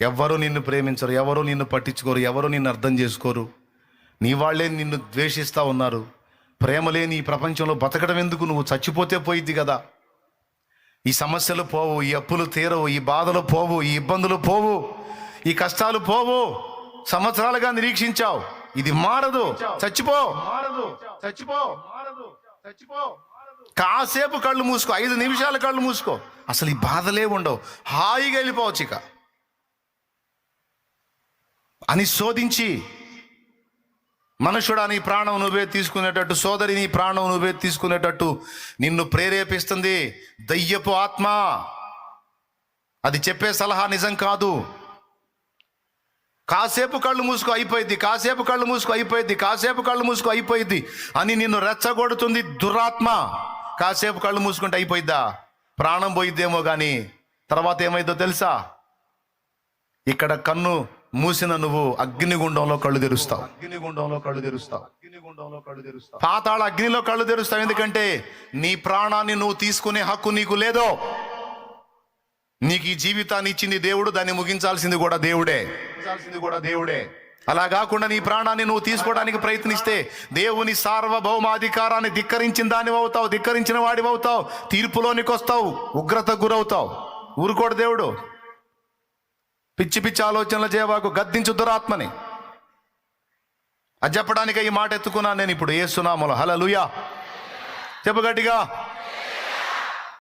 ఎవ్వరూ నిన్ను ప్రేమించరు, ఎవరు నిన్ను పట్టించుకోరు, ఎవరు నిన్ను అర్థం చేసుకోరు. నీ వాళ్ళే నిన్ను ద్వేషిస్తూ ఉన్నారు. ప్రేమ లేని ఈ ప్రపంచంలో బతకడం ఎందుకు? నువ్వు చచ్చిపోతే పోయిద్ది కదా. ఈ సమస్యలు పోవు, ఈ అప్పులు తీరవు, ఈ బాధలు పోవు, ఈ ఇబ్బందులు పోవు, ఈ కష్టాలు పోవు. సంవత్సరాలుగా నిరీక్షించావు, ఇది మారదు. చచ్చిపో, మారదు. చచ్చిపో, మారదు. చచ్చిపో. కాసేపు కళ్ళు మూసుకో, 5 నిమిషాలు కళ్ళు మూసుకో, అసలు ఈ బాధలే ఉండవు. హాయిగా వెళ్ళిపోవచ్చు ఇక అని శోధించి, మనుషుడా నీ ప్రాణం నువ్వే తీసుకునేటట్టు, సోదరి నీ ప్రాణం నువ్వే తీసుకునేటట్టు నిన్ను ప్రేరేపిస్తుంది దయ్యపు ఆత్మ. అది చెప్పే సలహా నిజం కాదు. కాసేపు కళ్ళు మూసుకో అయిపోయింది, కాసేపు కళ్ళు మూసుకో అయిపోయింది, కాసేపు కళ్ళు మూసుకో అయిపోయింది అని నిన్ను రెచ్చగొడుతుంది దురాత్మ. కాసేపు కళ్ళు మూసుకుంటే అయిపోయిద్దా? ప్రాణం పోయిద్దేమో కానీ తర్వాత ఏమైందో తెలుసా? ఇక్కడ కన్ను మూసిన నువ్వు అగ్నిగుండంలో కళ్ళు తెరుస్తావు. అగ్నిగుండంలో కళ్ళు తెరుస్తావు. అగ్నిగుండంలో కళ్ళు తెరుస్తావు. పాతాళ అగ్నిలో కళ్ళు తెరుస్తావు. ఎందుకంటే నీ ప్రాణాన్ని నువ్వు తీసుకునే హక్కు నీకు లేదో. నీకు ఈ జీవితాన్ని ఇచ్చింది దేవుడు, దాన్ని ముగించాల్సింది కూడా దేవుడే. అలా కాకుండా నీ ప్రాణాన్ని నువ్వు తీసుకోవడానికి ప్రయత్నిస్తే దేవుని సార్వభౌమాధికారాన్ని ధిక్కరించిన దానివి అవుతావు, ధిక్కరించిన వాడివి అవుతావు, తీర్పులోనికి వస్తావు, ఉగ్రతకు గురవుతావు. ఊరుకోడు దేవుడు. పిచ్చి పిచ్చి ఆలోచనలు చేయవాకు, గద్దించు దురాత్మని. అది చెప్పడానికి ఈ మాట ఎత్తుకున్నాను నేను ఇప్పుడు యేసు నామములో. హల్లెలూయా. చెప్పు గట్టిగా.